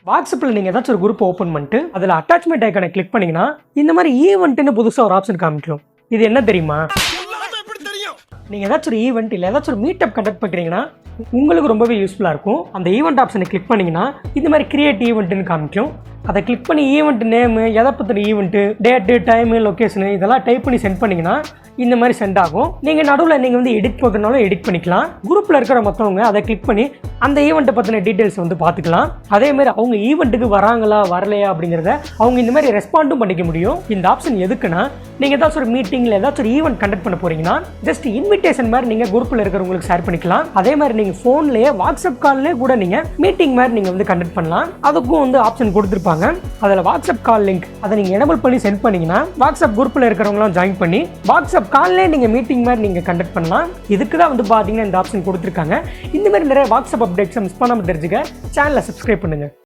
வாட்ஸ்அப்பில் நீங்கள் ஏதாச்சும் ஒரு குரூப் ஓப்பன் பண்ணிட்டு அதில் அட்டாச்மெண்ட் ஐக்கானை கிளிக் பண்ணிங்கன்னா இந்த மாதிரி ஈவெண்ட்னு புதுசாக ஒரு ஆப்ஷன் காமிக்கும். இது என்ன தெரியுமா? நீங்கள் ஏதாச்சும் ஒரு ஈவெண்ட் இல்லை ஏதாச்சும் ஒரு மீட்டப் கண்டக்ட் பண்ணுறீங்கன்னா உங்களுக்கு ரொம்பவே யூஸ்ஃபுல்லாக இருக்கும். அந்த ஈவெண்ட் ஆப்ஷனை கிளிக் பண்ணிங்கன்னா இந்த மாதிரி கிரியேட் ஈவெண்ட்டுன்னு காமிக்கும். அதை கிளிக் பண்ணி ஈவெண்ட் நேமு, எதை பற்றின ஈவெண்ட்டு, டேட்டு, டைமு, லொக்கேஷனு இதெல்லாம் டைப் பண்ணி சென்ட் பண்ணிங்கன்னா இந்த மாதிரி சென்ட் ஆகும். நீங்கள் நடுவில் நீங்கள் வந்து எடிட் போட்டுனாலும் எடிட் பண்ணிக்கலாம். குரூப்பில் இருக்கிற மற்றவங்க அதை கிளிக் பண்ணி அந்த ஈவெண்ட்டை பற்றின டீட்டெயில்ஸ் வந்து பார்த்துக்கலாம். அதேமாதிரி அவங்க ஈவெண்ட்டுக்கு வராங்களா வரலையா அப்படிங்கிறத அவங்க இந்த மாதிரி ரெஸ்பாண்டும் பண்ணிக்க முடியும். இந்த ஆப்ஷன் எதுக்குன்னா, நீங்கள் ஏதாச்சும் ஒரு மீட்டிங்கில் ஏதாச்சும் ஒரு ஈவெண்ட் கண்டக்ட் பண்ண போகிறீங்கன்னா ஜஸ்ட் இன்விடேஷன் மாதிரி நீங்கள் குரூப்பில் இருக்கிறவங்களுக்கு ஷேர் பண்ணிக்கலாம். அதே மாதிரி நீங்கள் ஃபோன்லேயே வாட்ஸ்அப் கால்லேயே கூட நீங்கள் மீட்டிங் மாதிரி நீங்கள் வந்து கண்டக்ட் பண்ணலாம். அதுக்கும் வந்து ஆப்ஷன் கொடுத்துருப்பாங்க. அதில் வாட்ஸ்அப் கால் லிங்க் அதை நீங்கள் எனேபிள் பண்ணி சென்ட் பண்ணிங்கன்னா வாட்ஸ்அப் குரூப்பில் இருக்கிறவங்களாம் ஜாயின் பண்ணி வாட்ஸ்அப் கால்லேயே நீங்கள் மீட்டிங் மாதிரி நீங்கள் கண்டக்ட் பண்ணலாம். இதுக்கு தான் வந்து பார்த்தீங்கன்னா இந்த ஆப்ஷன் கொடுத்துருக்காங்க. இந்த மாதிரி நிறைய வாட்ஸ்அப் அப்டேட்ஸை மிஸ் பண்ணாமல் தெரிஞ்சுக்க சேனலை சப்ஸ்கிரைப் பண்ணுங்கள்.